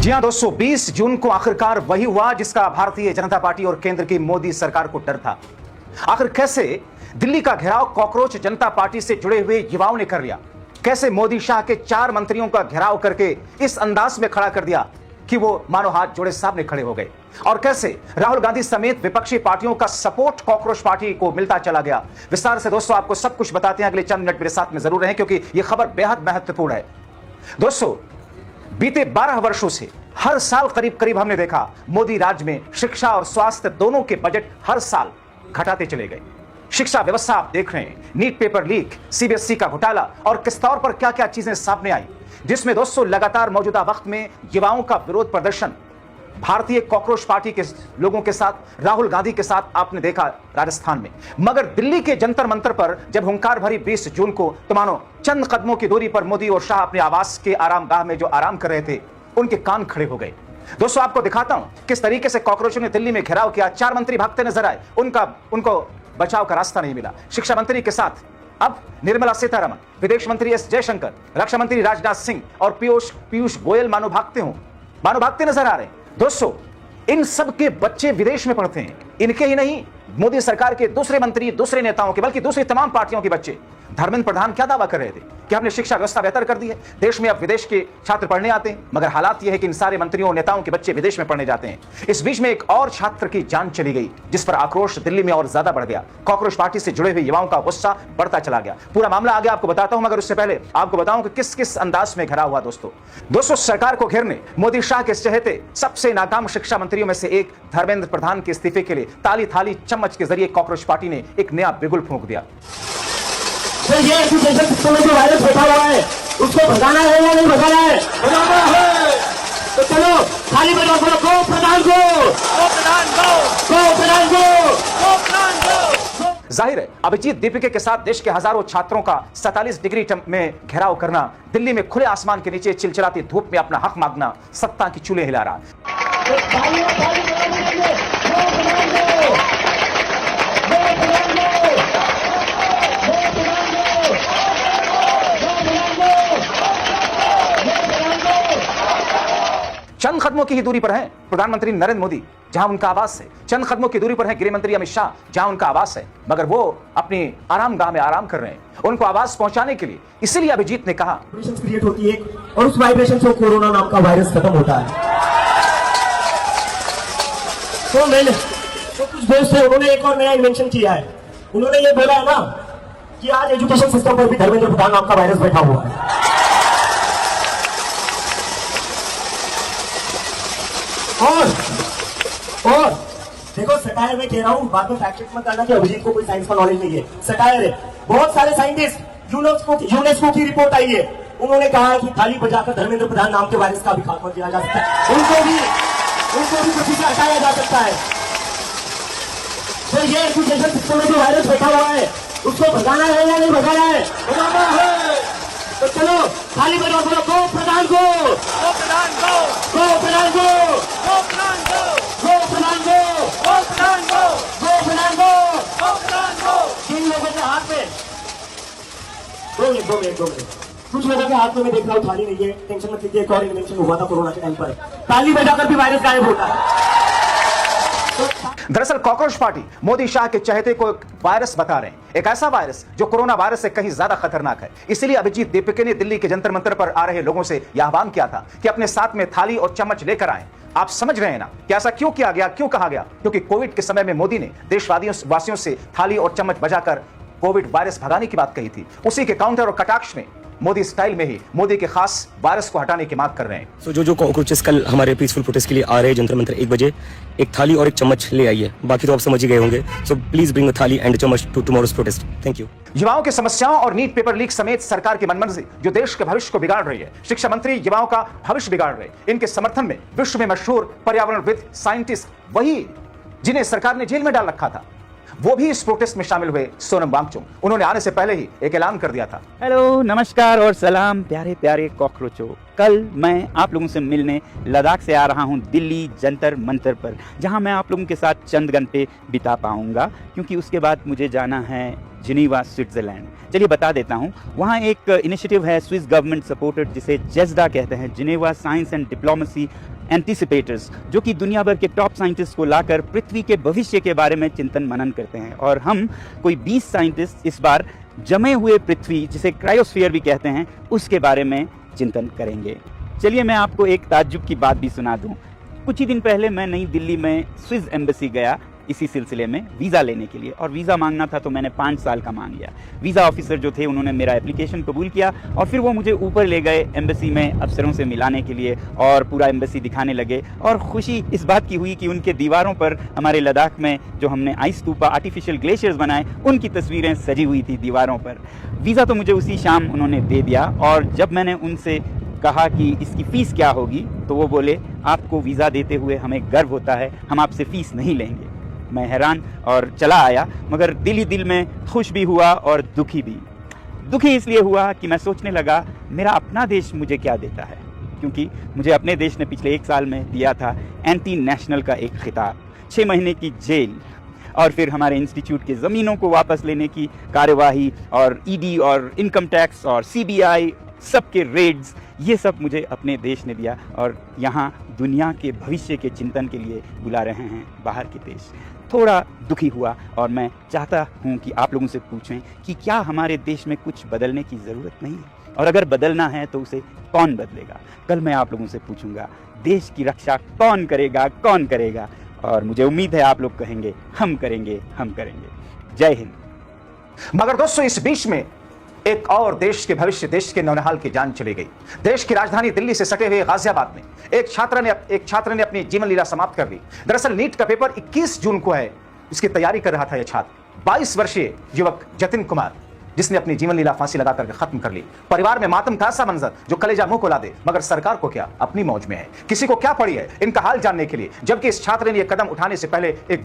जी हाँ दोस्तों, 20 जून को आखिरकार वही हुआ जिसका भारतीय जनता पार्टी और केंद्र की मोदी सरकार को डर था। आखिर कैसे दिल्ली का घेराव कॉकरोच जनता पार्टी से जुड़े हुए युवाओं ने कर लिया, कैसे मोदी शाह के 4 मंत्रियों का घेराव करके इस अंदाज में खड़ा कर दिया कि वो मानो हाथ जोड़े सामने खड़े हो गए, और कैसे राहुल गांधी समेत विपक्षी पार्टियों का सपोर्ट कॉकरोच पार्टी को मिलता चला गया। विस्तार से दोस्तों आपको सब कुछ बताते हैं, अगले चंद मिनट मेरे साथ में जरूर रहें क्योंकि यह खबर बेहद महत्वपूर्ण है। दोस्तों, बीते 12 वर्षों से हर साल करीब करीब हमने देखा मोदी राज में शिक्षा और स्वास्थ्य दोनों के बजट हर साल घटाते चले गए। शिक्षा व्यवस्था आप देख रहे हैं, नीट पेपर लीक, सीबीएसई का घोटाला और किस तौर पर क्या क्या चीजें सामने आई, जिसमें दोस्तों लगातार मौजूदा वक्त में युवाओं का विरोध प्रदर्शन भारतीय कॉकरोच पार्टी के लोगों के साथ, राहुल गांधी के साथ आपने देखा राजस्थान में। मगर दिल्ली के जंतर मंतर पर जब हुंकार भरी 20 जून को तो मानो चंद कदमों की दूरी पर मोदी और शाह अपने आवास के आरामगाह में जो आराम कर रहे थे उनके कान खड़े हो गए। दोस्तों आपको दिखाता हूं किस तरीके से कॉकरोचों ने दिल्ली में घेराव किया। 4 मंत्री भागते नजर आए, उनको बचाव का रास्ता नहीं मिला। शिक्षा मंत्री के साथ अब निर्मला सीतारमण, विदेश मंत्री एस जयशंकर, रक्षा मंत्री राजनाथ सिंह और पीयूष गोयल मानो भागते नजर आ रहे हैं। दोस्तों, इन सब के बच्चे विदेश में पढ़ते हैं। इनके ही नहीं, मोदी सरकार के दूसरे मंत्री, दूसरे नेताओं के, बल्कि दूसरी तमाम पार्टियों के बच्चे। धर्मेंद्र प्रधान क्या दावा कर रहे थे कि हमने शिक्षा व्यवस्था बेहतर कर दी है, देश में अब विदेश के छात्र पढ़ने आते हैं। मगर हालात यह है कि इन सारे मंत्रियों और नेताओं के बच्चे विदेश में पढ़ने जाते हैं। इस बीच में एक और छात्र की जान चली गई, जिस पर आक्रोश दिल्ली में और ज्यादा बढ़ गया। कॉकरोच पार्टी से जुड़े हुए युवाओं का गुस्सा बढ़ता चला गया। पूरा मामला आगे आपको बताता हूं, मगर उससे पहले आपको बताऊं कि किस किस अंदाज में घेराव हुआ। दोस्तों, सरकार को घेरने मोदी शाह के चहेते सबसे नाकाम शिक्षा मंत्रियों में से एक धर्मेंद्र प्रधान के इस्तीफे के लिए ताली थाली चम्मच के जरिए कॉकरोच पार्टी ने एक नया बिगुल फूंक दिया। तो ये एजुकेशन सिस्टम में जो वायरस बैठा हुआ है उसको भगाना है या नहीं भगाना है? भगाना है। तो चलो खाली बजाओ, बोलो गो प्रधान गो, गो प्रधान गो, गो प्रधान गो, गो प्रधान गो। जाहिर है अभिजीत दीपिके के साथ देश के हजारों छात्रों का 47 डिग्री में घेराव करना, दिल्ली में खुले आसमान के नीचे चिलचिलाती धूप में अपना हक मांगना सत्ता की चूल्हे हिला रहा। चंद कदमों की ही दूरी पर है प्रधानमंत्री नरेंद्र मोदी, जहां उनका आवास है। चंद कदमों की दूरी पर है गृह मंत्री अमित शाह, जहां उनका आवास है। मगर वो अपनी आरामगाह में आराम कर रहे हैं। उनको आवास पहुंचाने के लिए इसीलिए अभिजीत ने कहा क्रिएट होती है और उस वाइब्रेशन से कोरोना नाम का वायरस खत्म होता है। तो मैंने तो कुछ दोस्त है, उन्होंने एक और नया इन्वेंशन किया है। उन्होंने ये बोला है ना कि आज एजुकेशन सिस्टम पर भी धर्मेंद्र प्रधान नाम का वायरस बैठा हुआ है। और देखो, सटायर में कह रहा हूं, बाद में फैक्ट चेक मत करना कि अभिजीत को कोई साइंस का नॉलेज नहीं है। सटायर है। बहुत सारे साइंटिस्ट, यूनेस्को की रिपोर्ट आई है, उन्होंने कहा है कि थाली बजाकर धर्मेंद्र प्रधान नाम के वायरस का भी खात्मा किया जा सकता है। उनको भी पृथ्वी से हटाया जा सकता है। तो ये एजुकेशन सिस्टम में जो वायरस बैठा हुआ है उसको भगाना है या नहीं भगाना है? भगाना है। तो चलो थाली बजाओ, बोलो गो प्रधान गो, गो प्रधान गो, गो प्रधान गो, गो प्रधान गो, गो प्रधान गो, गो प्रधान गो, गो प्रधान गो, गो प्रधान गो। जिन लोगों के हाथ में 2 मिनट कुछ लोगों के हाथ में मैं देख रहा हूँ थाली नहीं है, टेंशन मत लीजिए। एक और इन्वेंशन हुआ था कोरोना के टाइम पर, ताली बजाकर भी वायरस गायब होता है। दरअसल कॉकरोच पार्टी मोदी शाह के चहेते को एक वायरस बता रहे हैं, एक ऐसा वायरस जो कोरोना वायरस से कहीं ज्यादा खतरनाक है। इसीलिए अभिजीत दीपिके ने दिल्ली के जंतर मंतर पर आ रहे लोगों से यह आह्वान किया था कि अपने साथ में थाली और चम्मच लेकर आएं। आप समझ रहे हैं ना कि ऐसा क्यों किया गया, क्यों कहा गया? क्योंकि कोविड के समय में मोदी ने देशवासियों से थाली और चम्मच बजाकर कोविड वायरस भगाने की बात कही थी। उसी के काउंटर और कटाक्ष में मोदी स्टाइल में ही मोदी के खास वायरस को हटाने की मांग कर रहे हैं। जो कॉकरोचेस कल हमारे पीसफुल प्रोटेस्ट के लिए आ रहे हैं जंतर मंतर 1 बजे, एक थाली और एक चम्मच ले आइए। बाकी तो आप समझ ही गए होंगे। So please bring a thali and chammach to tomorrow's protest. Thank you. युवाओं की समस्याओं और नीट पेपर लीक समेत सरकार की मनमर्जी जो देश के भविष्य को बिगाड़ रही है, शिक्षा मंत्री युवाओं का भविष्य बिगाड़ रहे हैं। इनके समर्थन में विश्व में मशहूर पर्यावरणविद, साइंटिस्ट, वही जिन्हें सरकार ने जेल में डाल रखा था, वो भी इस प्रोटेस्ट में शामिल हुए। सोनम वांगचुक, उन्होंने आने से पहले ही एक ऐलान कर दिया था। हेलो, नमस्कार और सलाम प्यारे प्यारे कॉकरोचों। कल मैं आप लोगों से मिलने लद्दाख से आ रहा हूं दिल्ली जंतर मंतर पर, जहां मैं आप लोगों के साथ चंद घंटे बिता पाऊंगा, क्योंकि उसके बाद मुझे जाना है जिनेवा, स्विट्जरलैंड। चलिए बता देता हूँ, वहाँ एक इनिशिएटिव है स्विस गवर्नमेंट सपोर्टेड, जिसे जेस्डा कहते हैं, जिनेवा साइंस एंड डिप्लोमेसी एंटीसिपेटर्स, जो कि दुनिया भर के टॉप साइंटिस्ट को लाकर पृथ्वी के भविष्य के बारे में चिंतन मनन करते हैं। और हम कोई 20 साइंटिस्ट इस बार जमे हुए पृथ्वी, जिसे क्रायोस्फीयर भी कहते हैं, उसके बारे में चिंतन करेंगे। चलिए मैं आपको एक ताज्जुब की बात भी सुना दूं। कुछ ही दिन पहले मैं नई दिल्ली में स्विस एम्बेसी गया इसी सिलसिले में वीज़ा लेने के लिए, और वीज़ा मांगना था तो मैंने 5 साल का मांग लिया। वीज़ा ऑफिसर जो थे उन्होंने मेरा एप्लीकेशन कबूल किया और फिर वो मुझे ऊपर ले गए एम्बेसी में अफसरों से मिलाने के लिए और पूरा एम्बेसी दिखाने लगे। और खुशी इस बात की हुई कि उनके दीवारों पर हमारे लद्दाख में जो हमने आइस स्तूपा आर्टिफिशियल ग्लेशियर्स बनाए उनकी तस्वीरें सजी हुई थी दीवारों पर। वीज़ा तो मुझे उसी शाम उन्होंने दे दिया, और जब मैंने उनसे कहा कि इसकी फ़ीस क्या होगी तो वो बोले, आपको वीज़ा देते हुए हमें गर्व होता है, हम आपसे फ़ीस नहीं लेंगे। मैं हैरान और चला आया, मगर दिल ही दिल में खुश भी हुआ और दुखी भी। दुखी इसलिए हुआ कि मैं सोचने लगा मेरा अपना देश मुझे क्या देता है, क्योंकि मुझे अपने देश ने पिछले 1 साल में दिया था एंटी नेशनल का एक खिताब, 6 महीने की जेल, और फिर हमारे इंस्टीट्यूट की ज़मीनों को वापस लेने की कार्यवाही, और ईडी और इनकम टैक्स और सीबीआई सबके रेड्स, ये सब मुझे अपने देश ने दिया। और यहाँ दुनिया के भविष्य के चिंतन के लिए बुला रहे हैं बाहर के देश। थोड़ा दुखी हुआ, और मैं चाहता हूँ कि आप लोगों से पूछें कि क्या हमारे देश में कुछ बदलने की ज़रूरत नहीं है, और अगर बदलना है तो उसे कौन बदलेगा। कल मैं आप लोगों से पूछूंगा देश की रक्षा कौन करेगा, कौन करेगा, और मुझे उम्मीद है आप लोग कहेंगे हम करेंगे, हम करेंगे। जय हिंद। मगर दोस्तों, इस बीच में एक और देश के भविष्य, देश के नौनिहाल की जान चली गई। देश की राजधानी दिल्ली से सटे हुए गाजियाबाद में एक छात्र ने अपनी जीवन लीला समाप्त कर दी। दरअसल नीट का पेपर 21 जून को है, इसकी तैयारी कर रहा था यह छात्र, 22 वर्षीय युवक जतिन कुमार, जिसने अपनी जीवन लीला फांसी लगा करके खत्म कर ली। परिवार में मातम का ऐसा मंजर जो कलेजा मुंह को ला दे, मगर सरकार को क्या, अपनी मौज में है। किसी को क्या पड़ी है, इनका हाल जानने के लिए, जबकि इस छात्र ने यह कदम उठाने से पहले एक